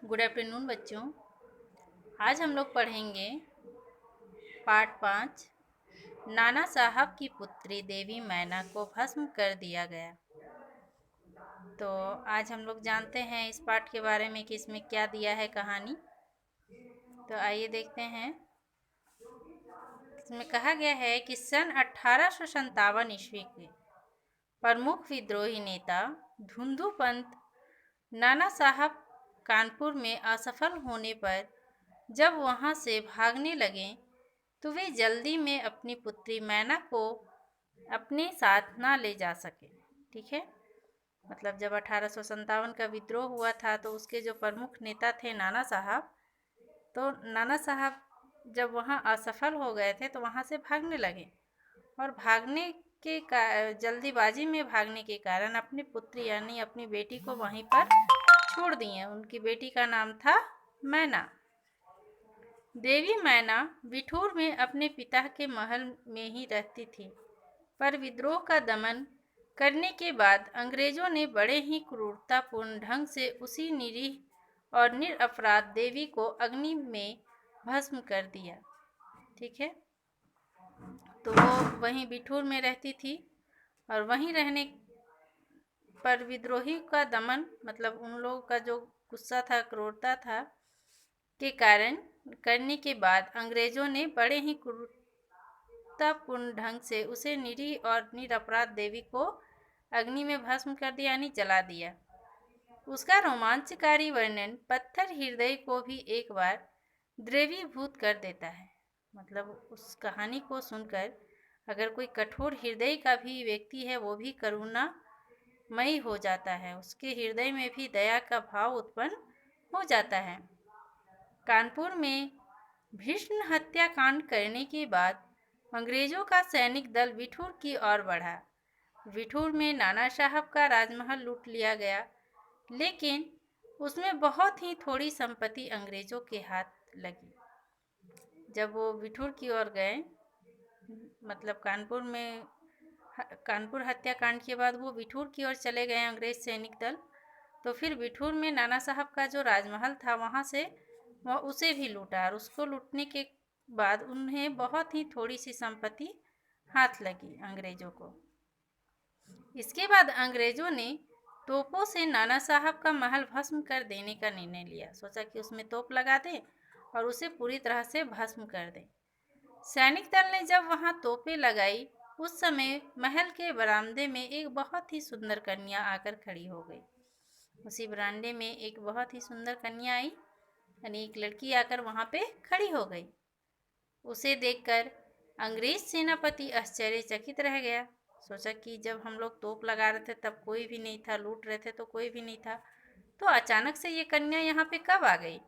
Good afternoon बच्चों। आज हम लोग पढ़ेंगे पार्ट 5। नाना साहब की पुत्री देवी मैना को भस्म कर दिया गया। तो आज हम लोग जानते हैं इस पार्ट के बारे में कि इसमें क्या दिया है कहानी। तो आइए देखते हैं। इसमें कहा गया है कि सन 1857 ईस्वी के प्रमुख विद्रोही नेता धुंधु पंत नाना साहब कानपुर में असफल होने पर जब वहां से भागने लगे तो वे जल्दी में अपनी पुत्री मैना को अपने साथ ना ले जा सके। ठीक है, मतलब जब 1857 का विद्रोह हुआ था तो उसके जो प्रमुख नेता थे नाना साहब, तो नाना साहब जब वहाँ असफल हो गए थे तो वहाँ से भागने लगे और भागने के जल्दीबाजी में भागने के कारण अपनी पुत्री यानी अपनी बेटी को वहीं पर छोड़ दिए। उनकी बेटी का नाम था मैना। देवी मैना बिठूर में अपने पिता के महल में ही रहती थी, पर विद्रोह का दमन करने के बाद अंग्रेजों ने बड़े ही क्रूरतापूर्ण ढंग से उसी निरीह और निरपराध देवी को अग्नि में भस्म कर दिया। ठीक है, तो वो वहीं बिठूर में रहती थी और वहीं रहने पर विद्रोही का दमन, मतलब उन लोगों का जो गुस्सा था, क्रूरता था के कारण करने के बाद अंग्रेजों ने बड़े ही क्रूरतापूर्ण ढंग से उसे निरीह और निरपराध देवी को अग्नि में भस्म कर दिया यानी जला दिया। उसका रोमांचकारी वर्णन पत्थर हृदय को भी एक बार द्रवीभूत कर देता है। मतलब उस कहानी को सुनकर अगर कोई कठोर हृदय का भी व्यक्ति है वो भी करुणामयी हो जाता है, उसके हृदय में भी दया का भाव उत्पन्न हो जाता है। कानपुर में भीषण हत्याकांड करने के बाद अंग्रेजों का सैनिक दल बिठूर की ओर बढ़ा। बिठूर में नाना साहब का राजमहल लूट लिया गया, लेकिन उसमें बहुत ही थोड़ी संपत्ति अंग्रेजों के हाथ लगी। जब वो बिठूर की ओर गए, मतलब कानपुर हत्याकांड के बाद वो बिठूर की ओर चले गए अंग्रेज सैनिक दल, तो फिर बिठूर में नाना साहब का जो राजमहल था वहाँ से वह उसे भी लूटा और उसको लूटने के बाद उन्हें बहुत ही थोड़ी सी संपत्ति हाथ लगी अंग्रेजों को। इसके बाद अंग्रेजों ने तोपों से नाना साहब का महल भस्म कर देने का निर्णय लिया। सोचा कि उसमें तोप लगा दें और उसे पूरी तरह से भस्म कर दें। सैनिक दल ने जब वहां तोपें लगाई, उस समय महल के बरामदे में एक बहुत ही सुंदर कन्या आकर खड़ी हो गई। उसी बरामदे में एक बहुत ही सुंदर कन्या आई, यानी एक लड़की आकर वहां पे खड़ी हो गई। उसे देखकर अंग्रेज सेनापति आश्चर्यचकित रह गया। सोचा कि जब हम लोग तोप लगा रहे थे तब कोई भी नहीं था, लूट रहे थे तो कोई भी नहीं था, तो अचानक से ये कन्या यहाँ पे कब आ गई?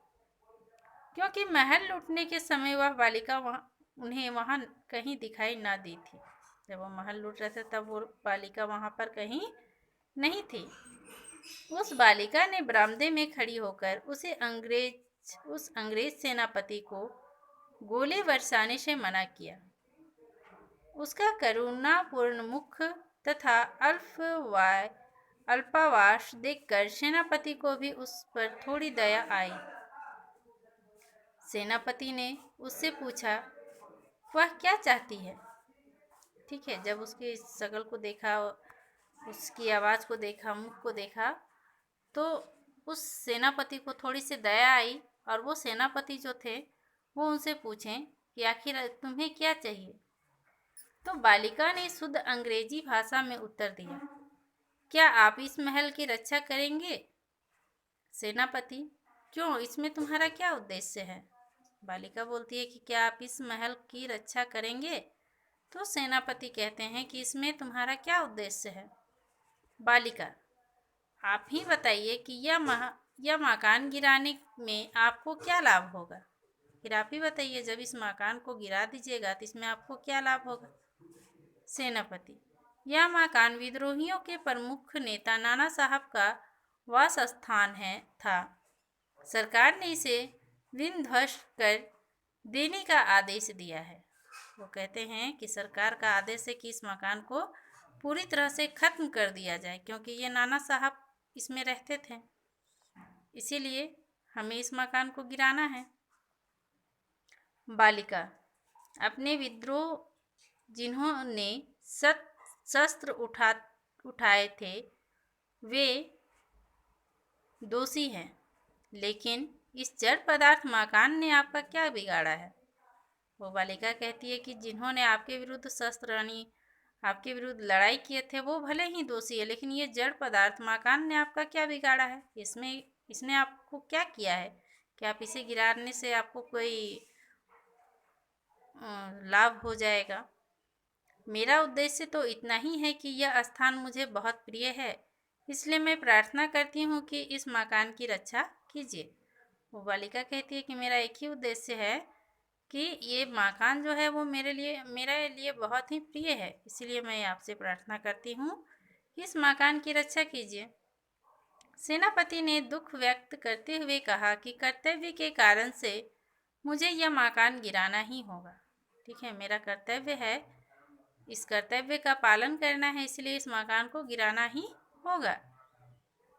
क्योंकि महल लूटने के समय वह बालिका उन्हें वहाँ कहीं दिखाई ना दी थी। जब वो महल लूट रहे थे तब वो बालिका वहाँ पर कहीं नहीं थी। उस बालिका ने बरामदे में खड़ी होकर उस अंग्रेज सेनापति को गोले बरसाने से मना किया। उसका करुणापूर्ण मुख तथा अल्पावास देखकर सेनापति को भी उस पर थोड़ी दया आई। सेनापति ने उससे पूछा, वह क्या चाहती है? ठीक है, जब उसकी शक्ल को देखा, उसकी आवाज़ को देखा, मुख को देखा, तो उस सेनापति को थोड़ी सी दया आई और वो सेनापति जो थे वो उनसे पूछें कि आखिर तुम्हें क्या चाहिए? तो बालिका ने शुद्ध अंग्रेजी भाषा में उत्तर दिया, क्या आप इस महल की रक्षा करेंगे? सेनापति, क्यों, इसमें तुम्हारा क्या उद्देश्य है? बालिका बोलती है कि क्या आप इस महल की रक्षा करेंगे? तो सेनापति कहते हैं कि इसमें तुम्हारा क्या उद्देश्य है? बालिका, आप ही बताइए कि यह मकान गिराने में आपको क्या लाभ होगा? फिर आप ही बताइए, जब इस मकान को गिरा दीजिएगा तो इसमें आपको क्या लाभ होगा? सेनापति, यह मकान विद्रोहियों के प्रमुख नेता नाना साहब का वास स्थान था। सरकार ने इसे विध्वंस कर देने का आदेश दिया है। वो कहते हैं कि सरकार का आदेश है कि इस मकान को पूरी तरह से खत्म कर दिया जाए, क्योंकि ये नाना साहब इसमें रहते थे, इसीलिए हमें इस मकान को गिराना है। बालिका, अपने विद्रोह जिन्होंने शस्त्र उठाए थे वे दोषी हैं, लेकिन इस जड़ पदार्थ मकान ने आपका क्या बिगाड़ा है? वो बालिका कहती है कि जिन्होंने आपके विरुद्ध शस्त्र यानी आपके विरुद्ध लड़ाई किए थे वो भले ही दोषी है, लेकिन ये जड़ पदार्थ मकान ने आपका क्या बिगाड़ा है? इसने आपको क्या किया है कि आप इसे गिराने से आपको कोई लाभ हो जाएगा? मेरा उद्देश्य तो इतना ही है कि यह स्थान मुझे बहुत प्रिय है, इसलिए मैं प्रार्थना करती हूँ कि इस मकान की रक्षा कीजिए। वो बालिका कहती है कि मेरा एक ही उद्देश्य है कि ये मकान जो है वो मेरे लिए बहुत ही प्रिय है, इसलिए मैं आपसे प्रार्थना करती हूँ इस मकान की रक्षा कीजिए। सेनापति ने दुख व्यक्त करते हुए कहा कि कर्तव्य के कारण से मुझे यह मकान गिराना ही होगा। ठीक है, मेरा कर्तव्य है, इस कर्तव्य का पालन करना है, इसलिए इस मकान को गिराना ही होगा।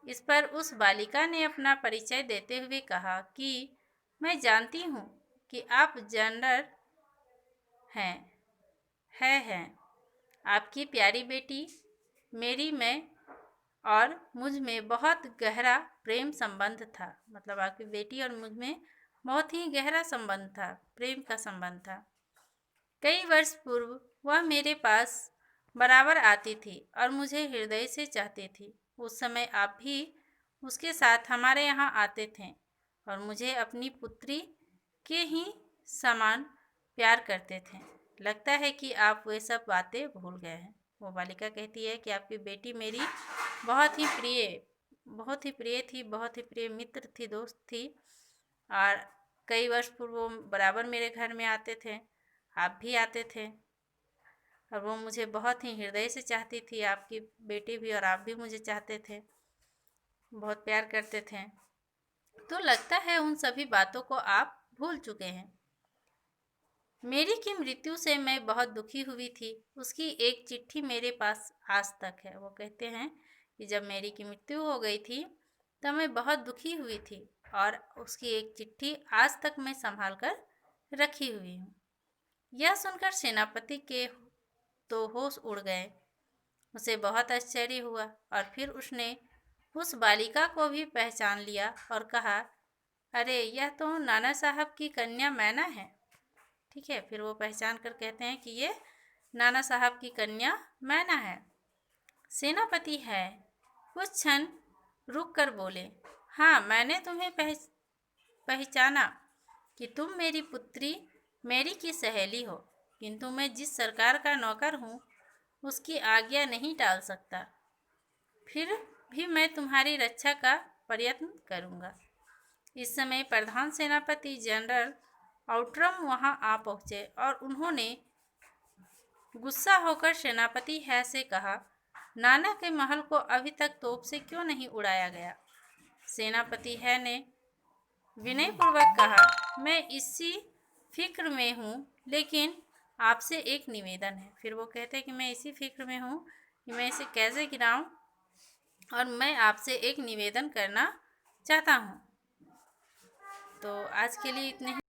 इस पर उस बालिका ने अपना परिचय देते हुए कहा कि मैं जानती हूँ कि आप जनरल हैं। आपकी प्यारी बेटी मेरी में और मुझ में बहुत गहरा प्रेम संबंध था। मतलब आपकी बेटी और मुझ में बहुत ही गहरा संबंध था, प्रेम का संबंध था। कई वर्ष पूर्व वह मेरे पास बराबर आती थी और मुझे हृदय से चाहती थी। उस समय आप भी उसके साथ हमारे यहाँ आते थे और मुझे अपनी पुत्री के ही समान प्यार करते थे। लगता है कि आप वे सब बातें भूल गए हैं। वो बालिका कहती है कि आपकी बेटी मेरी बहुत ही प्रिय थी, बहुत ही प्रिय मित्र थी, दोस्त थी, और कई वर्ष पूर्व वो बराबर मेरे घर में आते थे, आप भी आते थे, और वो मुझे बहुत ही हृदय से चाहती थी। आपकी बेटी भी और आप भी मुझे चाहते थे, बहुत प्यार करते थे। तो लगता है उन सभी बातों को आप भूल चुके हैं। मेरी की मृत्यु से मैं बहुत दुखी हुई थी। उसकी एक चिट्ठी मेरे पास आज तक है। वो कहते हैं कि जब मेरी की मृत्यु हो गई थी तब मैं बहुत दुखी हुई थी और उसकी एक चिट्ठी आज तक मैं संभाल कर रखी हुई हूँ। यह सुनकर सेनापति के तो होश उड़ गए। उसे बहुत आश्चर्य हुआ और फिर उसने उस बालिका को भी पहचान लिया और कहा, अरे यह तो नाना साहब की कन्या मैना है। ठीक है, फिर वो पहचान कर कहते हैं कि ये नाना साहब की कन्या मैना है। सेनापति है कुछ क्षण रुक कर बोले, हाँ मैंने तुम्हें पहचाना कि तुम मेरी पुत्री मेरी की सहेली हो, किंतु मैं जिस सरकार का नौकर हूँ उसकी आज्ञा नहीं टाल सकता। फिर भी मैं तुम्हारी रक्षा का प्रयत्न करूँगा। इस समय प्रधान सेनापति जनरल आउट्रम वहां आ पहुंचे और उन्होंने गुस्सा होकर सेनापति है से कहा, नाना के महल को अभी तक तोप से क्यों नहीं उड़ाया गया? सेनापति है ने विनयपूर्वक कहा, मैं इसी फिक्र में हूँ, लेकिन आपसे एक निवेदन है। फिर वो कहते हैं कि मैं इसी फिक्र में हूँ कि मैं इसे कैसे गिराऊं, और मैं आपसे एक निवेदन करना चाहता हूँ। तो आज के लिए इतने ही।